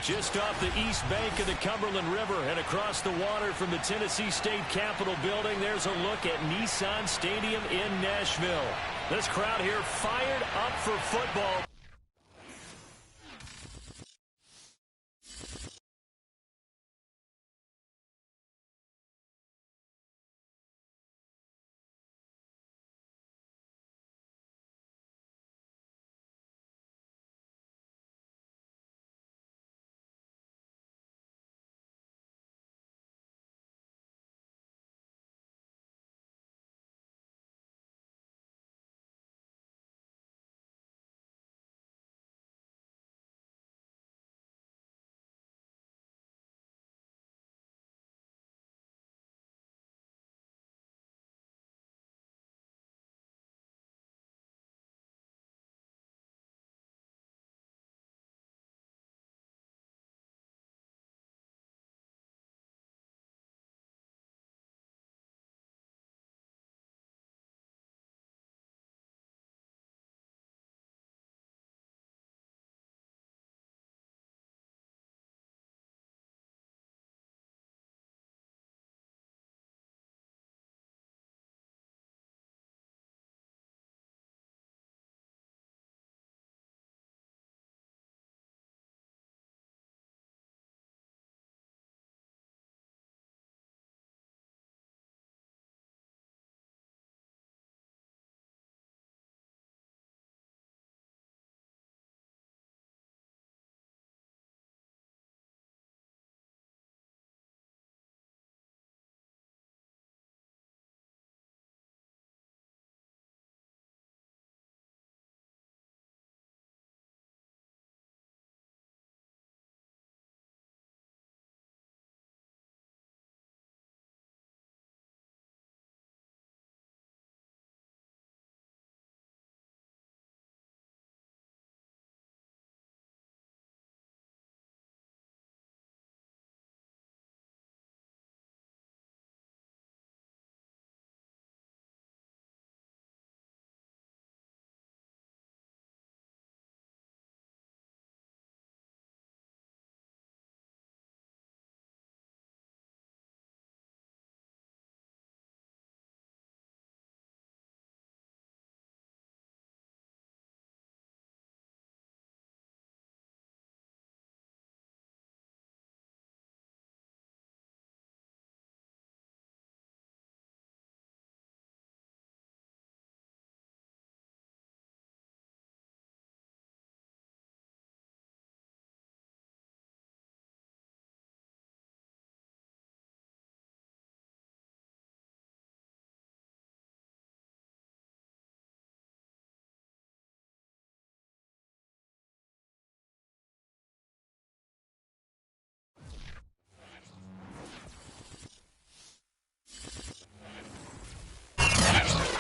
Just off the east bank of the Cumberland River and across the water from the Tennessee State Capitol building, there's a look at Nissan Stadium in Nashville. This crowd here fired up for football.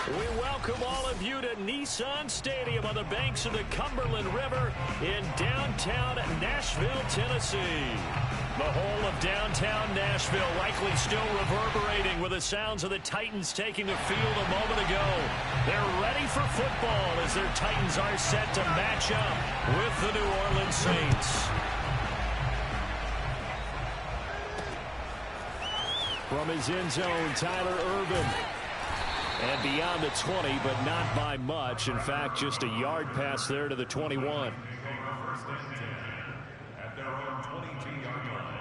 We welcome all of you to Nissan Stadium on the banks of the Cumberland River in downtown Nashville, Tennessee. The whole of downtown Nashville likely still reverberating with the sounds of the Titans taking the field a moment ago. They're ready for football as their Titans are set to match up with the New Orleans Saints. From his end zone, Tyler Ervin. And beyond the 20, but not by much. In fact, just a yard pass there to the 21. At their own 22-yard line.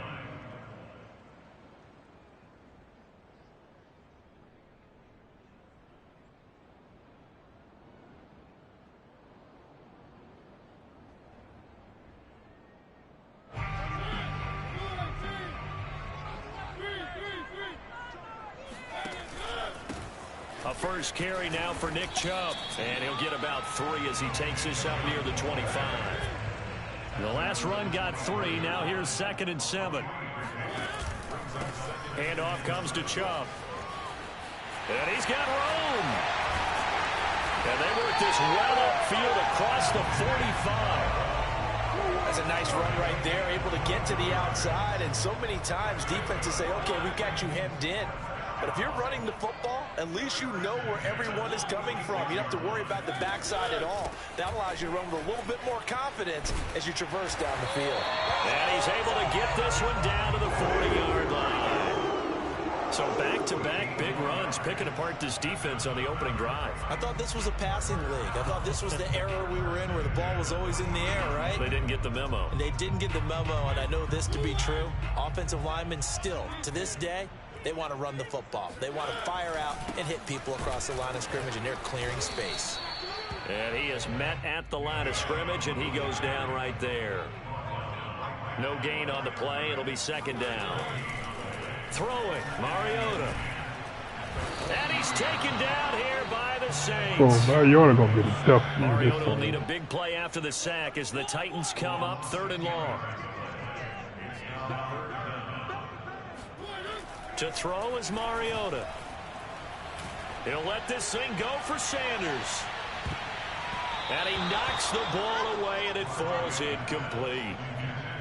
A first carry now for Nick Chubb, and he'll get about 3 as he takes this up near the 25. The last run got 3. Now here's 2nd and 7. Handoff comes to Chubb. And he's got room. And they work this well upfield across the 45. That's a nice run right there, able to get to the outside. And so many times defenses say, okay, we've got you hemmed in. But if you're running the football, at least you know where everyone is coming from. You don't have to worry about the backside at all. That allows you to run with a little bit more confidence as you traverse down the field. And he's able to get this one down to the 40-yard line. So back-to-back big runs, picking apart this defense on the opening drive. I thought this was a passing league. I thought this was the era we were in where the ball was always in the air, right? They didn't get the memo. And they didn't get the memo, and I know this to be true. Offensive linemen still, to this day, they want to run the football. They want to fire out and hit people across the line of scrimmage, and they're clearing space. And he is met at the line of scrimmage, and he goes down right there. No gain on the play. It'll be second down. Throwing, Mariota. And he's taken down here by the Saints. Oh, Mariota gonna get a tough. Mariota will need a big play after the sack as the Titans come up 3rd and long. To throw is Mariota. He'll let this thing go for Sanders. And he knocks the ball away, and it falls incomplete.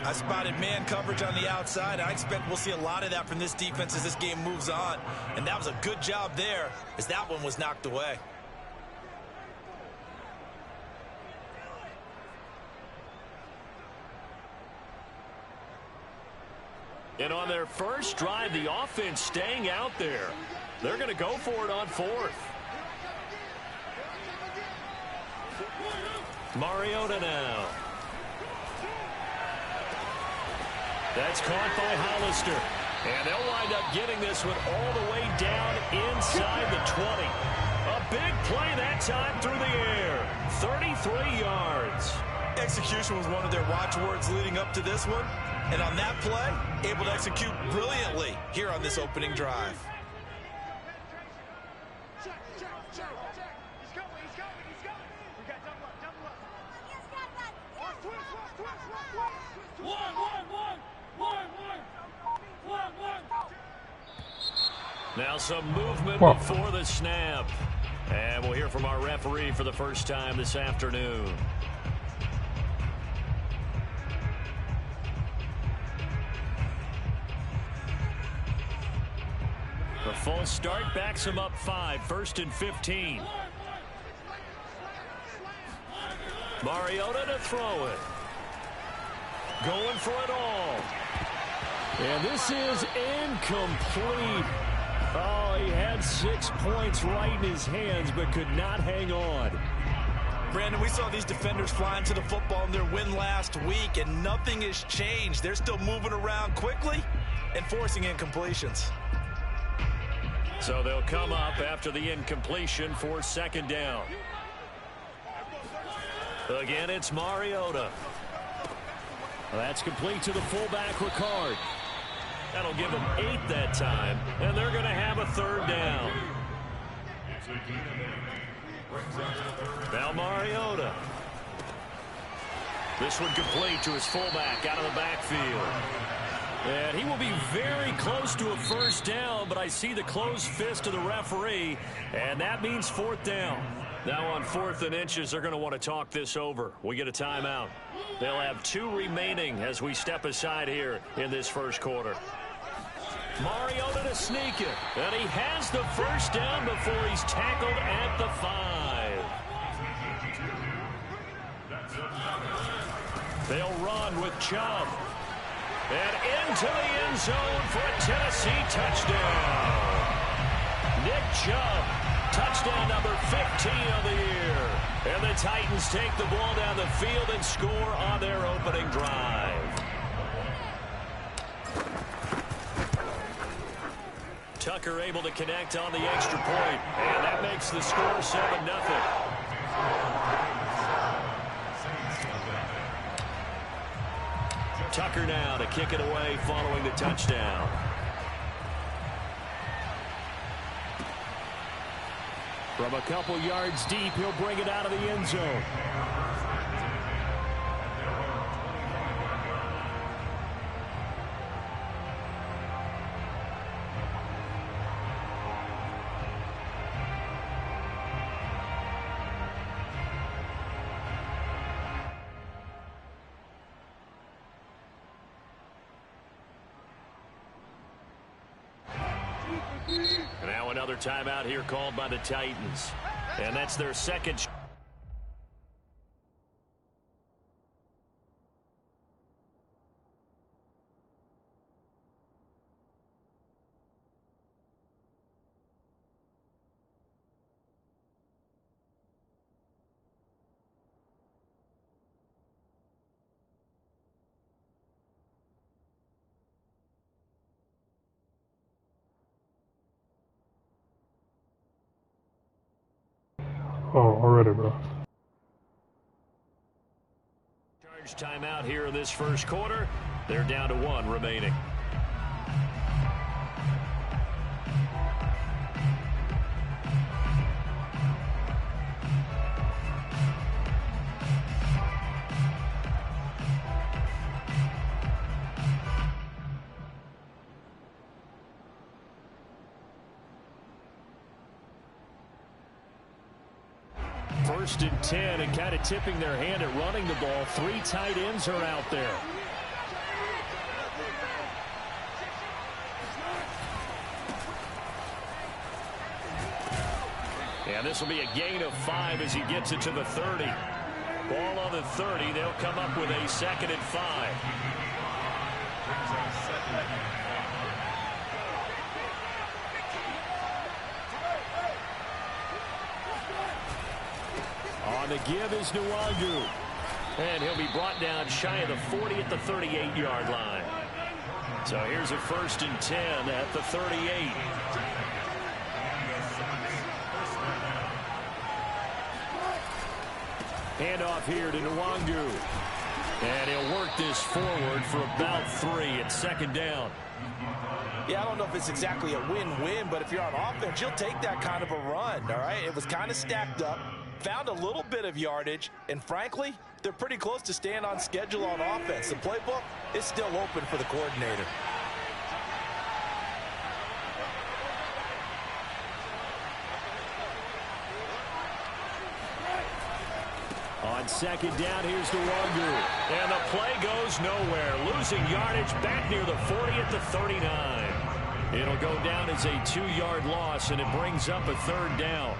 I spotted man coverage on the outside. I expect we'll see a lot of that from this defense as this game moves on. And that was a good job there as that one was knocked away. And on their first drive, the offense staying out there. They're going to go for it on 4th. Mariota now. That's caught by Hollister. And they'll wind up getting this one all the way down inside the 20. A big play that time through the air. 33 yards. Execution was one of their watchwords leading up to this one. And on that play, able to execute brilliantly here on this opening drive. Now some movement before the snap. And we'll hear from our referee for the first time this afternoon. The full start backs him up 5, 1st and 15. Mariota to throw it. Going for it all. And this is incomplete. Oh, he had 6 points right in his hands, but could not hang on. Brandon, we saw these defenders flying to the football in their win last week, and nothing has changed. They're still moving around quickly and forcing incompletions. So they'll come up after the incompletion for 2nd down. Again, it's Mariota. That's complete to the fullback, Ricard. That'll give them 8 that time, and they're going to have a 3rd down. Now Mariota. This one complete to his fullback out of the backfield. And he will be very close to a 1st down, but I see the closed fist of the referee, and that means 4th down. Now on 4th and inches, they're going to want to talk this over. We get a timeout. They'll have 2 remaining as we step aside here in this 1st quarter. Mariota to sneak it, and he has the 1st down before he's tackled at the 5. They'll run with Chubb. And into the end zone for a Tennessee touchdown. Nick Chubb, touchdown number 15 of the year. And the Titans take the ball down the field and score on their opening drive. Tucker able to connect on the extra point, and that makes the score 7-0. Tucker now to kick it away following the touchdown. From a couple yards deep, he'll bring it out of the end zone. And now another timeout here called by the Titans. And that's their second. Oh, already, bro. Charge timeout here in this first quarter. They're down to 1 remaining. First and 10, and kind of tipping their hand at running the ball. 3 tight ends are out there. And this will be a gain of 5 as he gets it to the 30. Ball on the 30. They'll come up with a 2nd and 5. On the give is Nwangu. And he'll be brought down shy of the 40 at the 38-yard line. So here's a 1st and 10 at the 38. Handoff here to Nwangu. And he'll work this forward for about 3 at 2nd down. Yeah, I don't know if it's exactly a win-win, but if you're on offense, you'll take that kind of a run, all right? It was kind of stacked up, found a little bit of yardage, and frankly, they're pretty close to staying on schedule on offense. The playbook is still open for the coordinator. On 2nd down, here's Nwangu. And the play goes nowhere. Losing yardage back near the 40 at the 39. It'll go down as a 2-yard loss, and it brings up a 3rd down.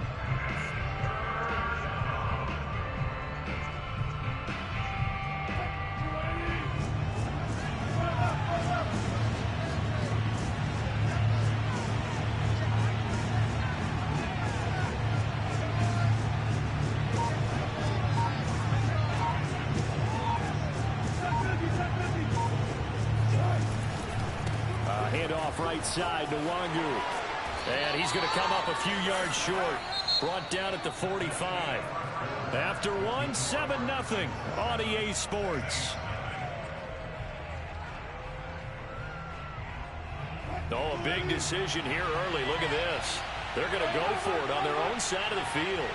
Handoff right side to Nwangu. And he's going to come up a few yards short. Brought down at the 45. After 1, 7-0 on EA Sports. Oh, a big decision here early. Look at this. They're going to go for it on their own side of the field.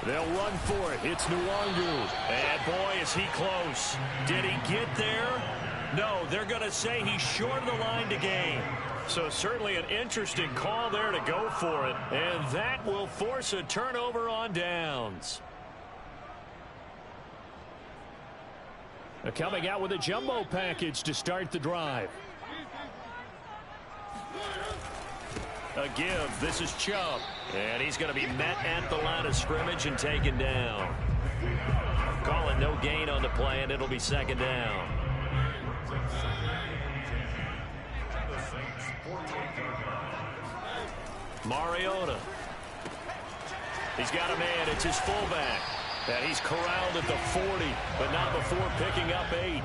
They'll run for it. It's Nwangu. And boy, is he close. Did he get there? No, they're going to say he's short of the line to gain. So certainly an interesting call there to go for it. And that will force a turnover on downs. They're coming out with a jumbo package to start the drive. A give. This is Chubb. And he's going to be met at the line of scrimmage and taken down. Calling no gain on the play, and it'll be 2nd down. Mariota. He's got a man. It's his fullback. And he's corralled at the 40, but not before picking up 8.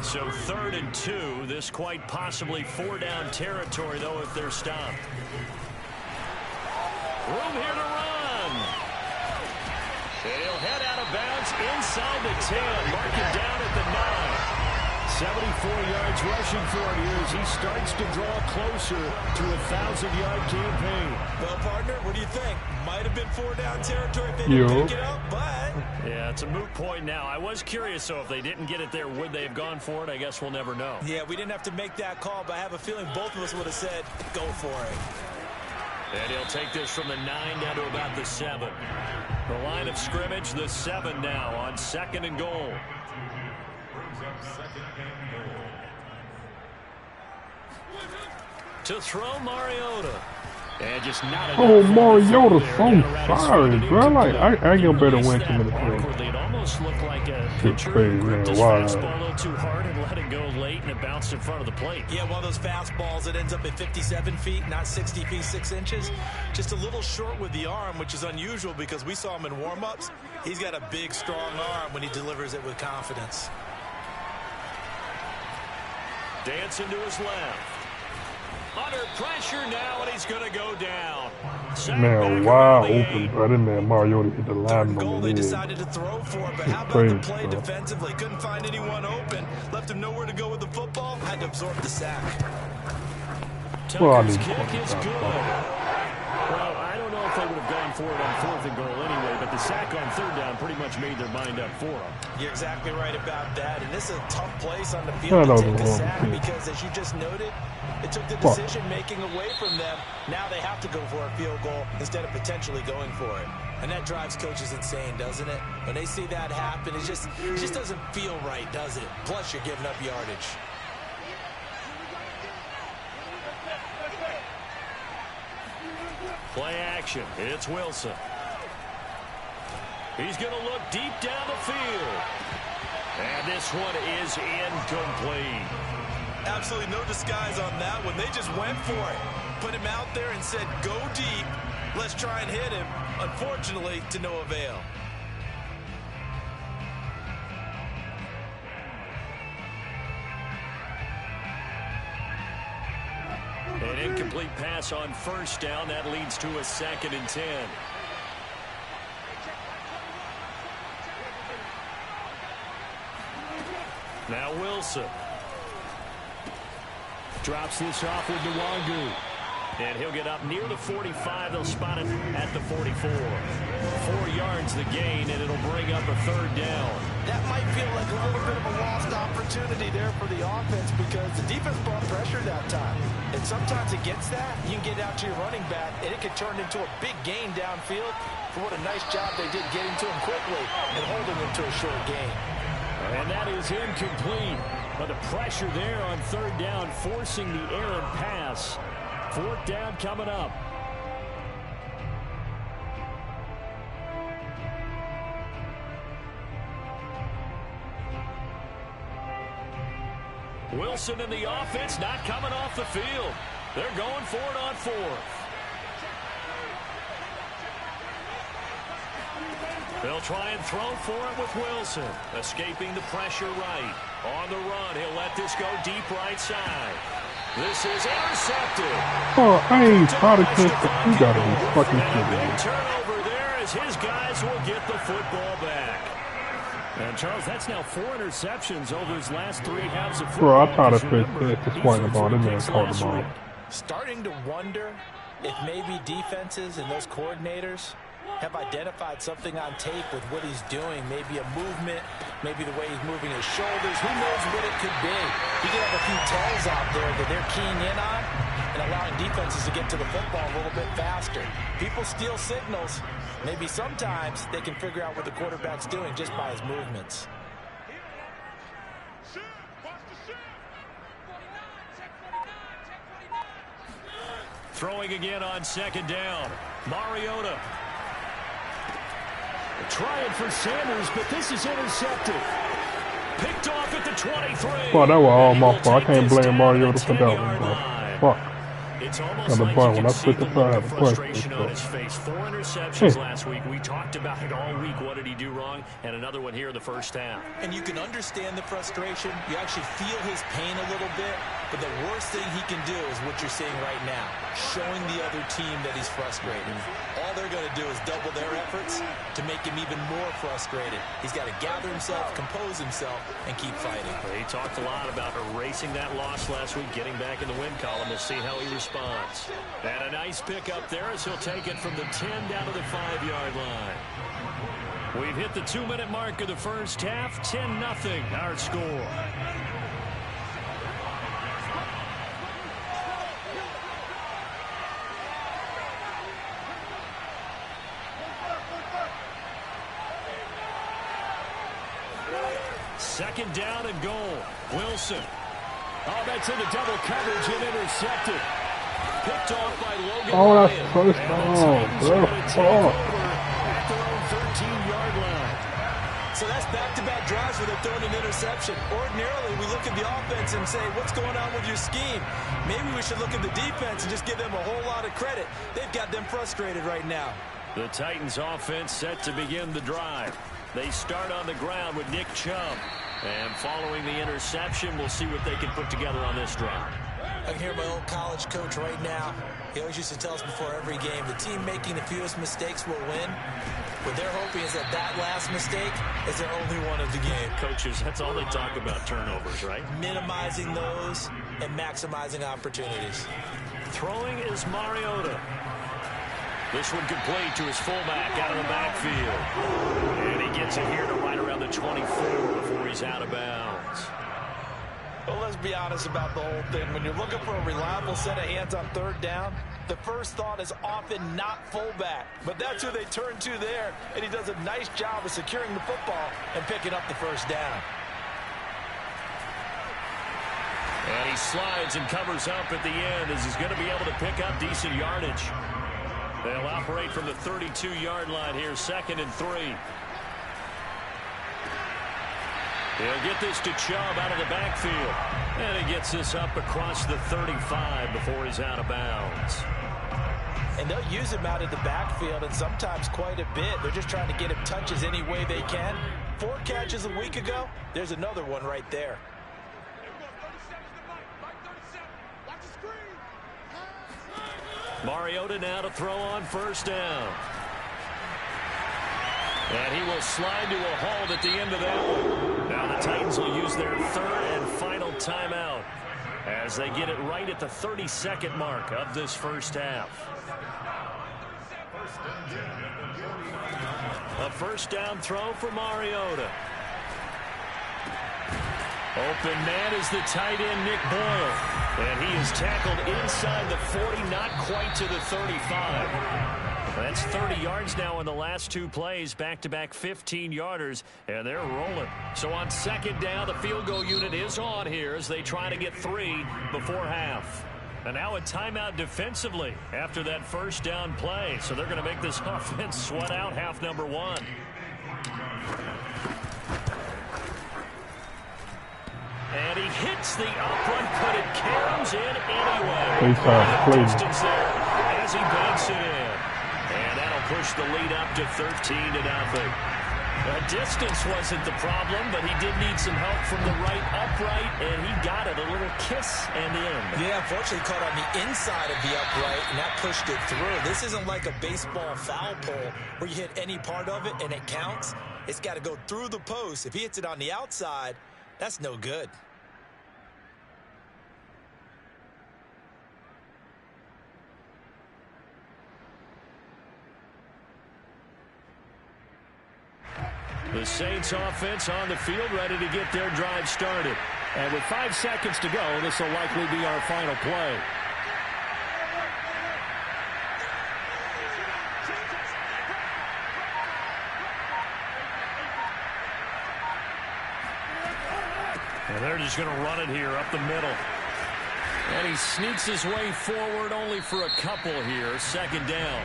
So 3rd and 2. This quite possibly 4-down territory, though, if they're stopped. Room here to run. And he'll head out of bounds inside the 10. Mark it down at the 9. 74 yards rushing for him here as he starts to draw closer to a 1,000-yard campaign. Well, partner, what do you think? Might have been 4-down territory if they didn't pick it up, but... Yeah, it's a moot point now. I was curious, so if they didn't get it there, would they have gone for it? I guess we'll never know. Yeah, we didn't have to make that call, but I have a feeling both of us would have said, go for it. And he'll take this from the 9 down to about the 7. The line of scrimmage, the 7 now on 2nd and goal. To throw Mariota. And just not oh, Mariota's so sorry, bro. Like, I ain't gonna better win too many plays. It almost looked like a pitcher gripped his fastball a little too hard and let it go late, and it bounced in front of the plate. Yeah, one of those fastballs that ends up at 57 feet, not 60 feet, 6 inches. Just a little short with the arm, which is unusual because we saw him in warm-ups. He's got a big, strong arm when he delivers it with confidence. Dancing to his left. Under pressure now, and he's going to go down. Man, wide open, bro. That man Mariota hit the line goal on they the decided to throw for, but how about the play defensively? Couldn't find anyone open. Left him nowhere to go with the football. Had to absorb the sack. Tucker's kick is good. Well, I don't know if they would have gone for it on 4th and goal anyway, but the sack on 3rd down pretty much made their mind up for them. You're exactly right about that, and this is a tough place on the field to take a sack because, as you just noted, it took the decision-making away from them. Now they have to go for a field goal instead of potentially going for it. And that drives coaches insane, doesn't it? When they see that happen, it just doesn't feel right, does it? Plus, you're giving up yardage. Play action. It's Wilson. He's going to look deep down the field. And this one is incomplete. Absolutely no disguise on that one. They just went for it. Put him out there and said, go deep. Let's try and hit him. Unfortunately, to no avail. An incomplete pass on 1st down. That leads to a 2nd and 10. Now Wilson. Drops this off with Nwangu. And he'll get up near the 45. They'll spot it at the 44. 4 yards the gain, and it'll bring up a 3rd down. That might feel like a little bit of a lost opportunity there for the offense because the defense brought pressure that time. And sometimes against that, you can get out to your running back, and it can turn into a big gain downfield. For what a nice job they did getting to him quickly and holding him to a short gain. And that is incomplete. But the pressure there on 3rd down, forcing the errant pass. 4th down coming up. Wilson and the offense not coming off the field. They're going for it on 4th. They'll try and throw for it with Wilson. Escaping the pressure right. On the run, he'll let this go deep right side. This is intercepted. Oh, I ain't proud of this, but you gotta be fucking kidding me. Big turnover there as his guys will get the football back. And Charles, that's now 4 interceptions over his last 3 halves of football. Bro, I thought if it's swung the ball, that man caught the ball. Starting to wonder if maybe defenses and those coordinators have identified something on tape with what he's doing. Maybe a movement, maybe the way he's moving his shoulders. Who knows what it could be? He could have a few tells out there that they're keying in on and allowing defenses to get to the football a little bit faster. People steal signals. Maybe sometimes they can figure out what the quarterback's doing just by his movements. Throwing again on 2nd down. Mariota. Trying for Sanders, but this is intercepted. Picked off at the 23. Well, that was all my fault. I can't blame Mariota for that one, bro. Fuck. It's almost like when you I can see the the frustration on his face. 4 interceptions last week. We talked about it all week. What did he do wrong? And another one here in the 1st half. And you can understand the frustration. You actually feel his pain a little bit. But the worst thing he can do is what you're seeing right now, showing the other team that he's frustrated. All they're going to do is double their efforts to make him even more frustrated. He's got to gather himself, compose himself, and keep fighting. He talked a lot about erasing that loss last week, getting back in the win column. We'll see how he responds. And a nice pick up there as he'll take it from the 10 down to the 5-yard line. We've hit the 2-minute mark of the 1st half. 10-0 our score. Second down and goal. Wilson. Oh, that's into double coverage and intercepted. Picked off by Logan Ryan. First down. At their own 13-yard line. So that's back-to-back drives where they're throwing an interception. Ordinarily, we look at the offense and say, what's going on with your scheme? Maybe we should look at the defense and just give them a whole lot of credit. They've got them frustrated right now. The Titans offense set to begin the drive. They start on the ground with Nick Chubb. And following the interception, we'll see what they can put together on this drive. I can hear my old college coach right now. He always used to tell us before every game, the team making the fewest mistakes will win. What they're hoping is that that last mistake is their only one of the game. Coaches, that's all they talk about, turnovers, right? Minimizing those and maximizing opportunities. Throwing is Mariota. This one complete to his fullback out of the backfield. And he gets it here to right around the 24 before he's out of bounds. Well, let's be honest about the whole thing. When you're looking for a reliable set of hands on third down, the first thought is often not fullback. But that's who they turn to there, and he does a nice job of securing the football and picking up the first down. And he slides and covers up at the end as he's going to be able to pick up decent yardage. They'll operate from the 32-yard line here, 2nd and 3. He'll get this to Chubb out of the backfield. And he gets this up across the 35 before he's out of bounds. And they'll use him out of the backfield, and sometimes quite a bit. They're just trying to get him touches any way they can. 4 catches a week ago. There's another one right there. Mariota now to throw on first down. And he will slide to a halt at the end of that one. Now the Titans will use their 3rd and final timeout as they get it right at the 32nd mark of this first half. A first down throw for Mariota. Open man is the tight end, Nick Boyle. And he is tackled inside the 40, not quite to the 35. That's 30 yards now in the last 2 plays, back-to-back 15-yarders, and they're rolling. So on 2nd down, the field goal unit is on here as they try to get 3 before half. And now a timeout defensively after that first down play. So they're going to make this offense sweat out half number 1. And he hits the upright, but it caroms in anyway. Distance there as he banks it in. And that'll push the lead up to 13-0. Distance wasn't the problem, but he did need some help from the right upright, and he got it. A little kiss and in. Yeah, unfortunately caught on the inside of the upright, and that pushed it through. This isn't like a baseball foul pole where you hit any part of it and it counts. It's got to go through the post. If he hits it on the outside, that's no good. The Saints offense on the field ready to get their drive started. And with 5 seconds to go, this will likely be our final play. And they're just going to run it here up the middle. And he sneaks his way forward only for a couple here. 2nd down.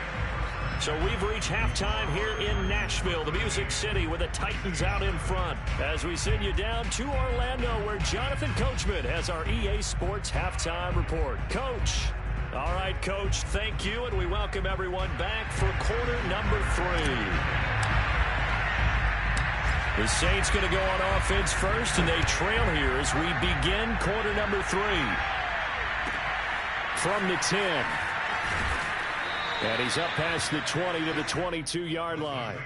So we've reached halftime here in Nashville, the Music City, with the Titans out in front. As we send you down to Orlando, where Jonathan Coachman has our EA Sports Halftime Report. Coach. All right, Coach, thank you, and we welcome everyone back for quarter number 3. The Saints going to go on offense first, and they trail here as we begin quarter number 3. From the 10. And he's up past the 20 to the 22-yard line.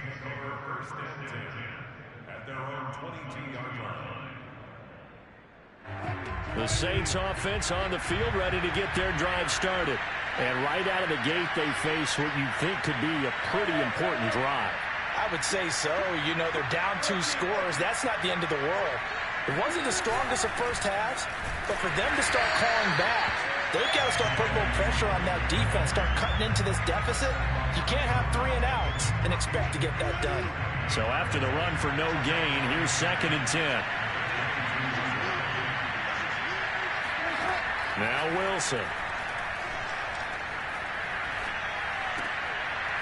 The Saints offense on the field ready to get their drive started. And right out of the gate, they face what you think could be a pretty important drive. I would say so. You know, they're down 2 scores. That's not the end of the world. It wasn't the strongest of first halves, but for them to start calling back, they've got to start putting more pressure on that defense, start cutting into this deficit. You can't have 3 and outs and expect to get that done. So after the run for no gain, here's 2nd and 10. Now Wilson.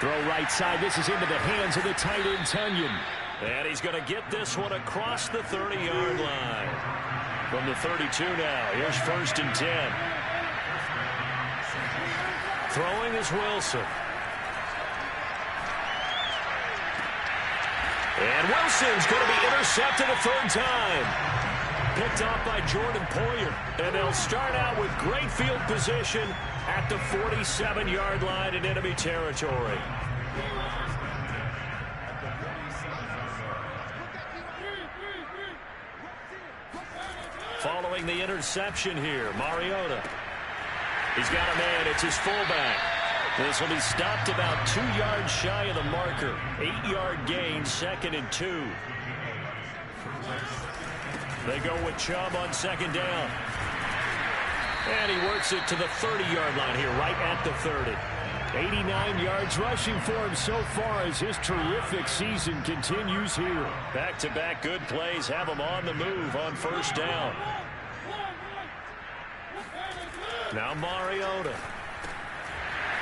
Throw right side. This is into the hands of the tight end, Tonyan. And he's going to get this one across the 30-yard line. From the 32 now, here's 1st and 10. Throwing is Wilson. And Wilson's going to be intercepted a 3rd time. Picked off by Jordan Poyer. And they'll start out with great field position at the 47-yard line in enemy territory. Following the interception here, Mariota. He's got a man. It's his fullback. This will be stopped about 2 yards shy of the marker. 8-yard gain, 2nd and 2. They go with Chubb on 2nd down. And he works it to the 30-yard line here, right at the 30. 89 yards rushing for him so far as his terrific season continues here. Back-to-back good plays have him on the move on 1st down. Now Mariota.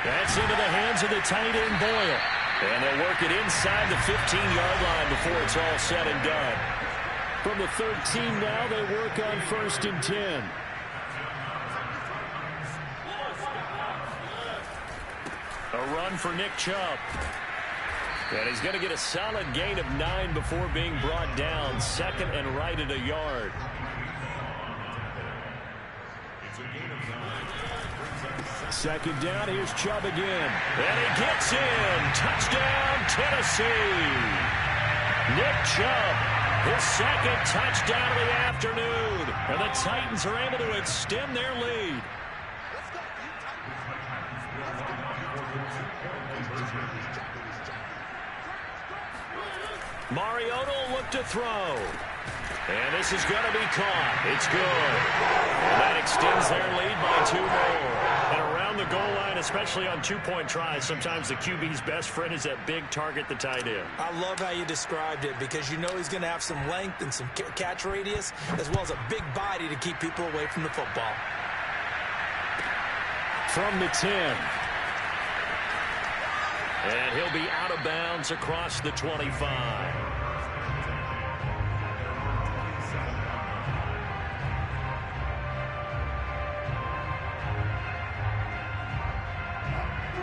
That's into the hands of the tight end, Boyle. And they'll work it inside the 15-yard line before it's all said and done. From the 13 now, they work on 1st and 10. A run for Nick Chubb. And he's going to get a solid gain of 9 before being brought down. 2nd and right at a yard. Second down, here's Chubb again. And he gets in. Touchdown, Tennessee. Nick Chubb, his 2nd touchdown of the afternoon. And the Titans are able to extend their lead. Mariota will look to throw. And this is going to be caught. It's good. And that extends their lead by 2 more. And around the goal line, especially on 2-point tries, sometimes the QB's best friend is that big target, the tight end. I love how you described it because you know he's going to have some length and some catch radius as well as a big body to keep people away from the football. From the 10. And he'll be out of bounds across the 25.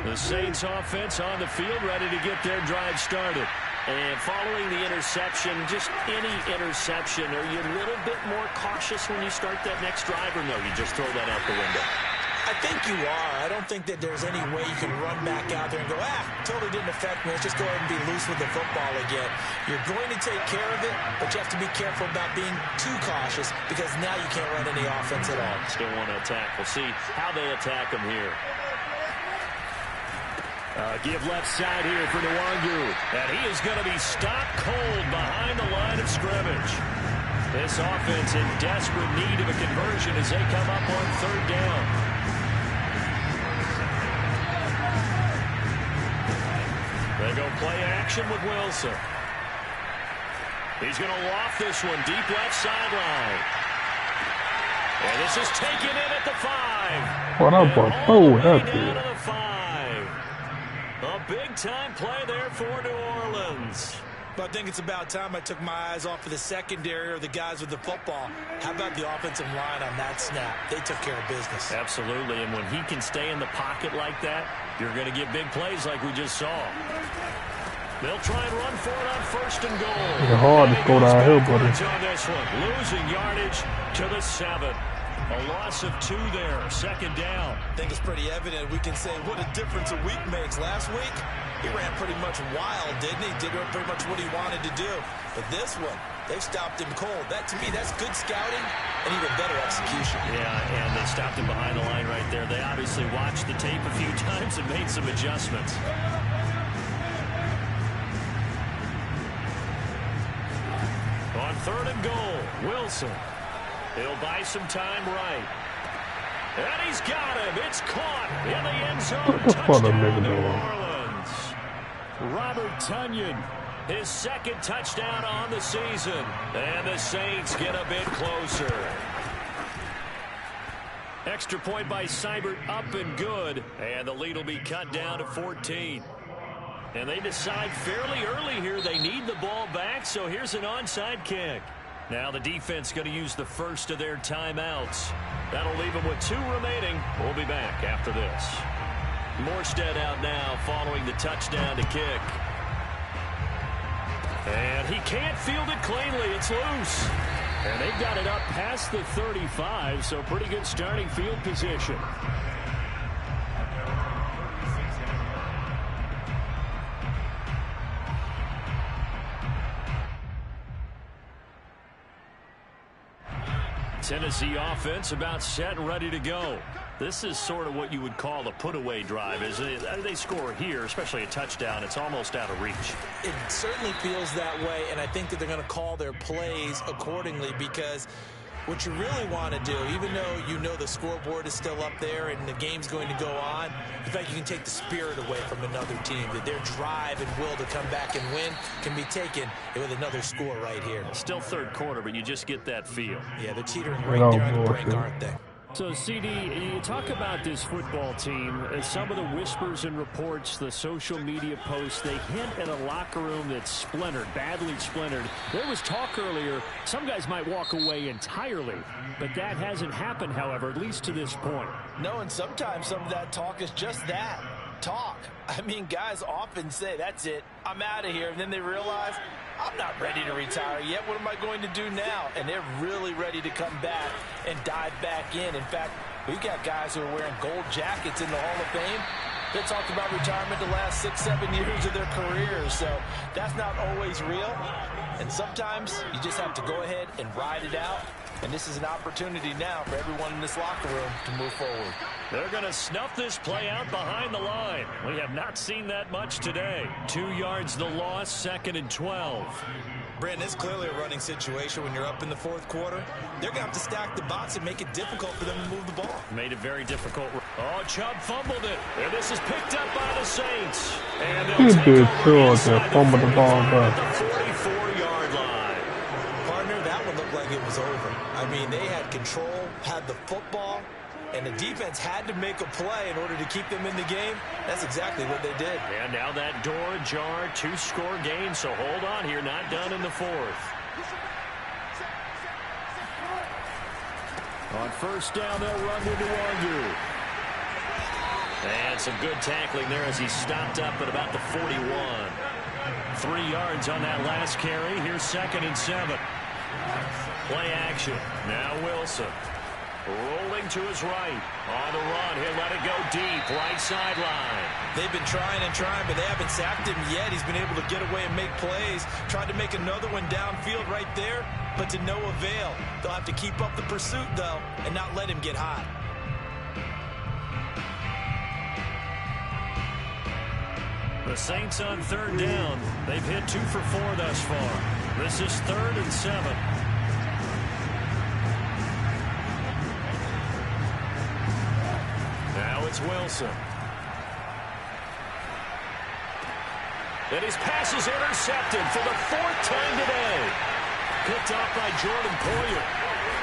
The Saints offense on the field, ready to get their drive started. And following the interception, just any interception, are you a little bit more cautious when you start that next drive, or no, you just throw that out the window? I think you are. I don't think that there's any way you can run back out there and go, totally didn't affect me. Let's just go ahead and be loose with the football again. You're going to take care of it, but you have to be careful about being too cautious because now you can't run any offense at all. Still want to attack. We'll see how they attack them here. Give left side here for Nwangu. And he is going to be stopped cold behind the line of scrimmage. This offense in desperate need of a conversion as they come up on 3rd down. They go play action with Wilson. He's going to loft this one deep left sideline. And this is taken in at the 5. What up, bro? That Down to the 5. A big-time play there for New Orleans. But I think it's about time I took my eyes off of the secondary or the guys with the football. How about the offensive line on that snap? They took care of business. Absolutely, and when he can stay in the pocket like that, you're going to get big plays like we just saw. They'll try and run for it on 1st and goal. It's hard to go downhill, buddy. On this one, losing yardage to the 7. A loss of 2 there, 2nd down. I think it's pretty evident. We can say what a difference a week makes. Last week, he ran pretty much wild, didn't he? Did pretty much what he wanted to do. But this one, they stopped him cold. That, to me, that's good scouting and even better execution. Yeah, and they stopped him behind the line right there. They obviously watched the tape a few times and made some adjustments. On 3rd and goal, Wilson. He'll buy some time right. And he's got him. It's caught in the end zone. Touchdown, New Orleans. Robert Tonyan His second touchdown on the season. And the Saints get a bit closer. Extra point by Seibert, up and good. And the lead will be cut down to 14. And they decide fairly early here they need the ball back, so here's an onside kick. Now the defense going to use the first of their timeouts. That'll leave them with 2 remaining. We'll be back after this. Morstead out now following the touchdown to kick. And he can't field it cleanly. It's loose. And they've got it up past the 35, so pretty good starting field position. Tennessee offense about set and ready to go. This is sort of what you would call a put-away drive. As they score here, especially a touchdown, it's almost out of reach. It certainly feels that way, and I think that they're going to call their plays accordingly, because what you really want to do, even though you know the scoreboard is still up there and the game's going to go on, in fact, you can take the spirit away from another team, that their drive and will to come back and win can be taken with another score right here. Still third quarter, but you just get that feel. Yeah, they're teetering right there on the brink, aren't they? So, CD, you talk about this football team. Some of the whispers and reports, the social media posts, they hint at a locker room that's splintered, badly splintered. There was talk earlier, some guys might walk away entirely, but that hasn't happened, however, at least to this point. No, and sometimes some of that talk is just that, talk. I mean, guys often say, that's it, I'm out of here, and then they realize, I'm not ready to retire yet. What am I going to do now? And they're really ready to come back and dive back in. In fact, we've got guys who are wearing gold jackets in the Hall of Fame. They talked about retirement the last 6-7 years of their careers. So that's not always real. And sometimes you just have to go ahead and ride it out. And this is an opportunity now for everyone in this locker room to move forward. They're going to snuff this play out behind the line. We have not seen that much today. 2 yards the loss, 2nd and 12. Brandon, it's clearly a running situation when you're up in the 4th quarter. They're going to have to stack the box and make it difficult for them to move the ball. Made it very difficult. Oh, Chubb fumbled it. And this is picked up by the Saints. And they'll take over inside fumble the ball at the 44-yard line. Partner, that one looked like it was over. I mean, they had control, had the football, and the defense had to make a play in order to keep them in the game. That's exactly what they did. And now that door ajar, 2-score game, so hold on here, not done in the 4th. On 1st down, they'll run with Nwangu. And some good tackling there as he stopped up at about the 41. 3 yards on that last carry. Here's 2nd and 7. Play action. Now Wilson. Rolling to his right. On the run. He'll let it go deep. Right sideline. They've been trying and trying, but they haven't sacked him yet. He's been able to get away and make plays. Tried to make another one downfield right there, but to no avail. They'll have to keep up the pursuit, though, and not let him get hot. The Saints on 3rd down. They've hit 2 for 4 thus far. This is 3rd and 7. Now it's Wilson. And his pass is intercepted for the 4th time today. Picked off by Jordan Poyer.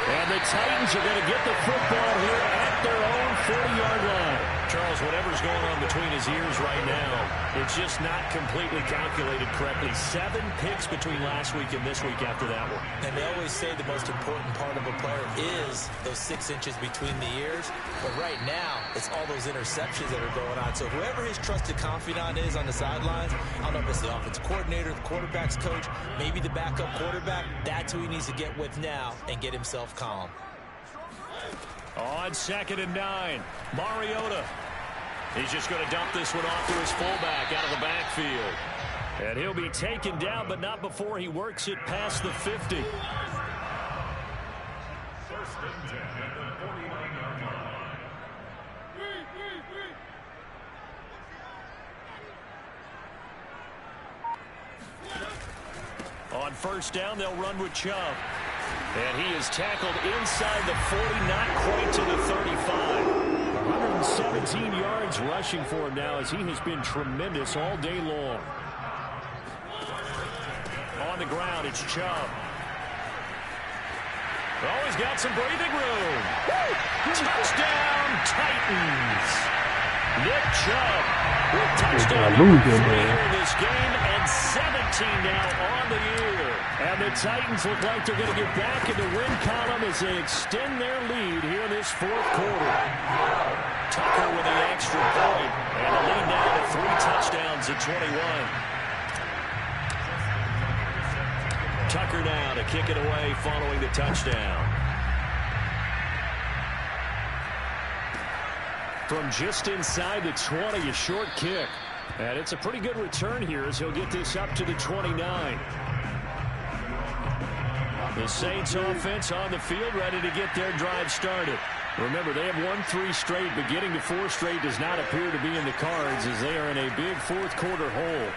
And the Titans are going to get the football here at their own 40-yard line. Charles, whatever's going on between his ears right now, it's just not completely calculated correctly. 7 picks between last week and this week after that one. And they always say the most important part of a player is those 6 inches between the ears. But right now, it's all those interceptions that are going on. So whoever his trusted confidant is on the sidelines, I don't know if it's the offensive coordinator, the quarterback's coach, maybe the backup quarterback, that's who he needs to get with now and get himself calm. On 2nd and 9, Mariota. He's just going to dump this one off to his fullback out of the backfield. And he'll be taken down, but not before he works it past the 50. On 1st down, they'll run with Chubb. And he is tackled inside the 40, not quite to the 35. 117 yards rushing for him now as he has been tremendous all day long. on the ground. It's Chubb. Oh, he's got some breathing room. Touchdown, Titans. Nick Chubb with touchdown number 3 here in this game, and 17 now on the year. And the Titans look like they're going to get back in the win column as they extend their lead here in this fourth quarter. Tucker with the extra point, and the lead now to 3 touchdowns at 21. Tucker now to kick it away following the touchdown. From just inside the 20, a short kick. And it's a pretty good return here as he'll get this up to the 29. The Saints offense on the field ready to get their drive started. Remember, they have won 3 straight, but getting to 4 straight does not appear to be in the cards as they are in a big fourth quarter hole.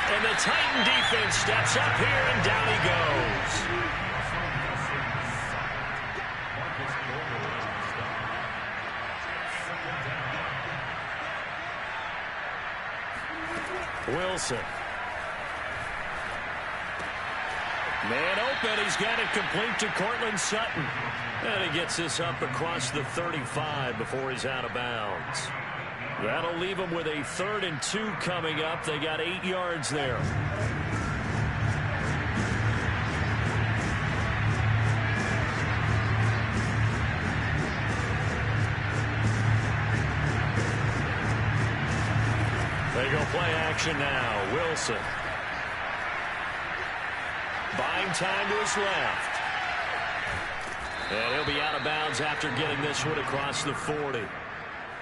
And the Titan defense steps up here, and down he goes. Wilson. Man open. He's got it complete to Cortland Sutton. And he gets this up across the 35 before he's out of bounds. That'll leave them with a 3rd and 2 coming up. They got 8 yards there. They go play action now. Wilson. Buying time to his left. And he'll be out of bounds after getting this one across the 40.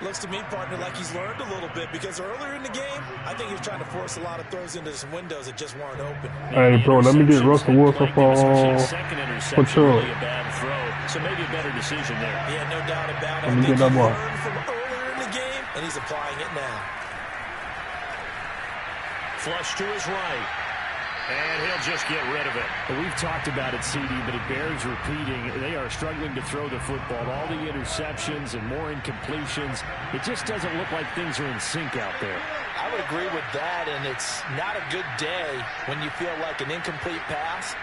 Looks to me, partner, like he's learned a little bit, because earlier in the game, I think he was trying to force a lot of throws into some windows that just weren't open. Hey, bro, let me get Russell Wilson for sure. Really a bad throw, so maybe a better decision there. Yeah, no doubt about it. Let me get that ball. From earlier in the game, and he's applying it now. Flush to his right. And he'll just get rid of it. We've talked about it, CD, but it bears repeating. They are struggling to throw the football. All the interceptions and more incompletions. It just doesn't look like things are in sync out there. I would agree with that, and it's not a good day when you feel like an incomplete pass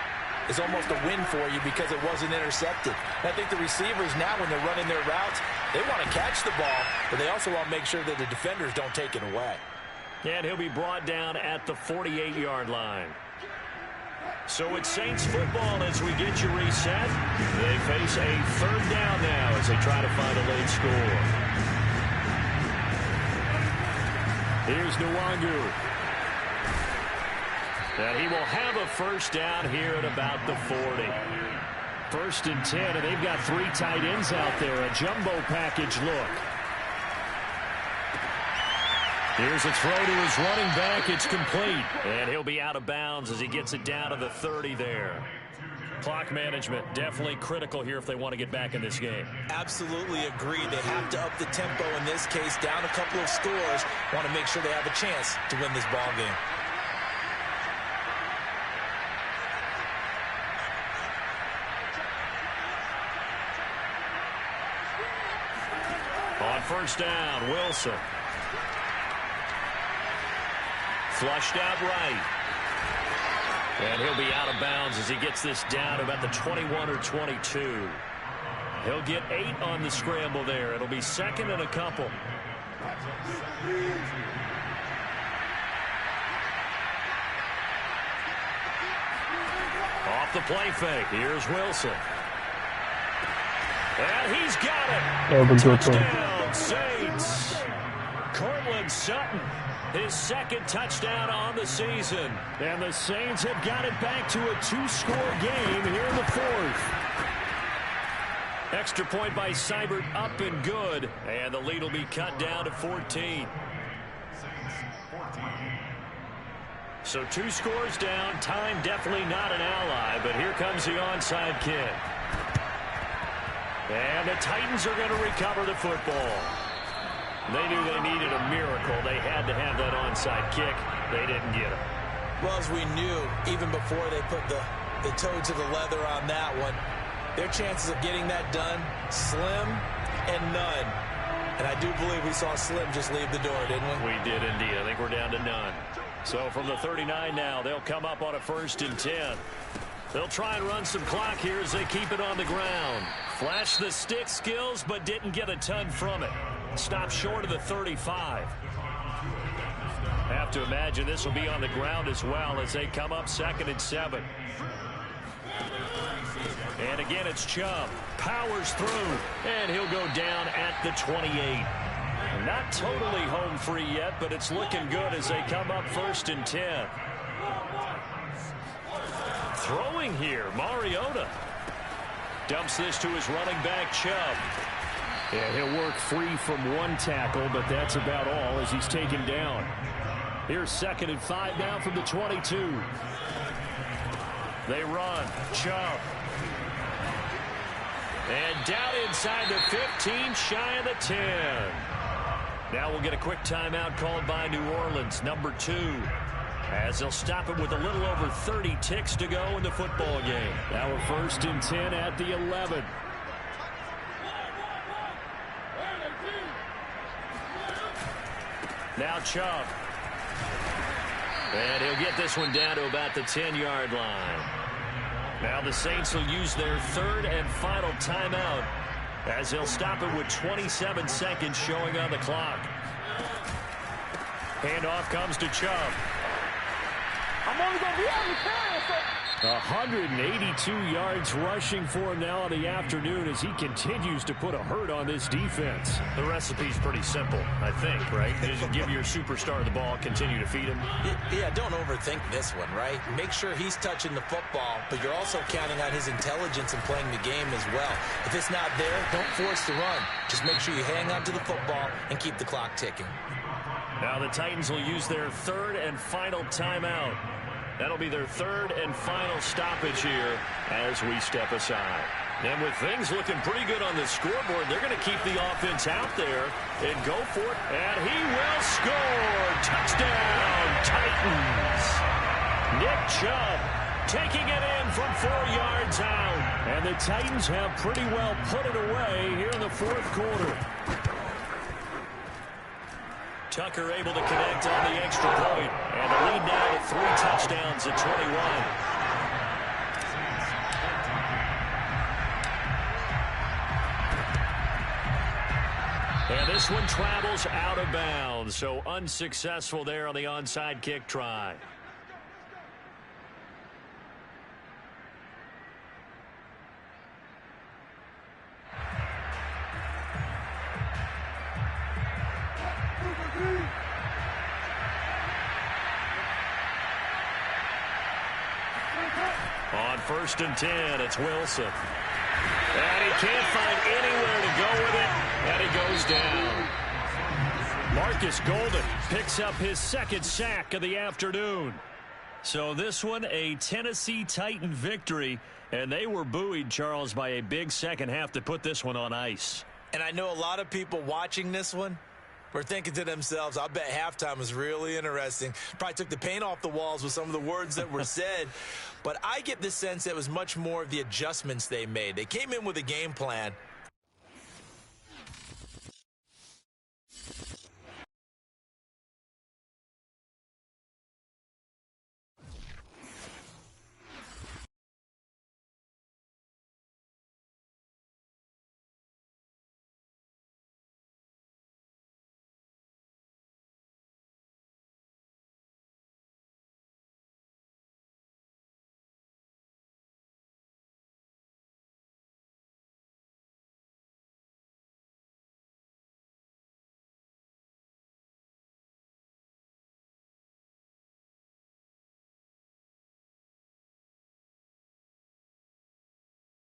is almost a win for you because it wasn't intercepted. And I think the receivers now, when they're running their routes, they want to catch the ball, but they also want to make sure that the defenders don't take it away. And he'll be brought down at the 48-yard line. So it's Saints football as we get you reset. They face a 3rd down now as they try to find a late score. Here's Nwangu. And he will have a 1st down here at about the 40. 1st and 10, and they've got 3 tight ends out there. A jumbo package look. Here's a throw to his running back. It's complete. And he'll be out of bounds as he gets it down to the 30 there. Clock management definitely critical here if they want to get back in this game. Absolutely agree. They have to up the tempo in this case. Down a couple of scores. Want to make sure they have a chance to win this ball game. On 1st down, Wilson. Flushed out right. And he'll be out of bounds as he gets this down to about the 21 or 22. He'll get 8 on the scramble there. It'll be 2nd and a couple. Off the play fake. Here's Wilson. And he's got it. Touchdown, Saints. Cortland Sutton. His 2nd touchdown on the season. And the Saints have got it back to a 2-score game here in the 4th. Extra point by Seibert up and good. And the lead will be cut down to 14. So 2 scores down. Time definitely not an ally. But here comes the onside kick. And the Titans are going to recover the football. They knew they needed a miracle. They had to have that onside kick. They didn't get it. Well, as we knew, even before they put the toe to the leather on that one, their chances of getting that done, slim and none. And I do believe we saw Slim just leave the door, didn't we? We did indeed. I think we're down to none. So from the 39 now, they'll come up on a 1st and 10. They'll try and run some clock here as they keep it on the ground. Flashed the stick skills, but didn't get a ton from it. Stopped short of the 35. Have to imagine this will be on the ground as well as they come up 2nd and 7. And again, it's Chubb. Powers through, and he'll go down at the 28. Not totally home free yet, but it's looking good as they come up 1st and 10. Throwing here, Mariota. Dumps this to his running back, Chubb. And he'll work free from one tackle, but that's about all as he's taken down. Here's 2nd and 5 now from the 22. They run. Chubb. And down inside the 15, shy of the 10. Now we'll get a quick timeout called by New Orleans, number 2. As they'll stop it with a little over 30 ticks to go in the football game. Now we're 1st and 10 at the 11. Now Chubb. And he'll get this one down to about the 10-yard line. Now the Saints will use their 3rd and final timeout as they'll stop it with 27 seconds showing on the clock. Handoff comes to Chubb. I'm only going to be on the carry, so 182 yards rushing for him now in the afternoon as he continues to put a hurt on this defense. The recipe's pretty simple, I think, right? Just give your superstar the ball, continue to feed him. Yeah, don't overthink this one, right? Make sure he's touching the football, but you're also counting on his intelligence in playing the game as well. If it's not there, don't force the run. Just make sure you hang on to the football and keep the clock ticking. Now the Titans will use their 3rd and final timeout. That'll be their 3rd and final stoppage here as we step aside. And with things looking pretty good on the scoreboard, they're going to keep the offense out there and go for it. And he will score. Touchdown, Titans. Nick Chubb taking it in from 4 yards out. And the Titans have pretty well put it away here in the 4th quarter. Tucker able to connect on the extra point. And the lead now to 3 touchdowns at 21. And this one travels out of bounds. So unsuccessful there on the onside kick try. On 1st and 10, it's Wilson. And he can't find anywhere to go with it, and he goes down. Marcus Golden picks up his 2nd sack of the afternoon. So this one, a Tennessee Titan victory, and they were buoyed, Charles, by a big second half to put this one on ice. And I know a lot of people watching this one were thinking to themselves, I bet halftime was really interesting. Probably took the paint off the walls with some of the words that were said. But I get the sense that it was much more of the adjustments they made. They came in with a game plan,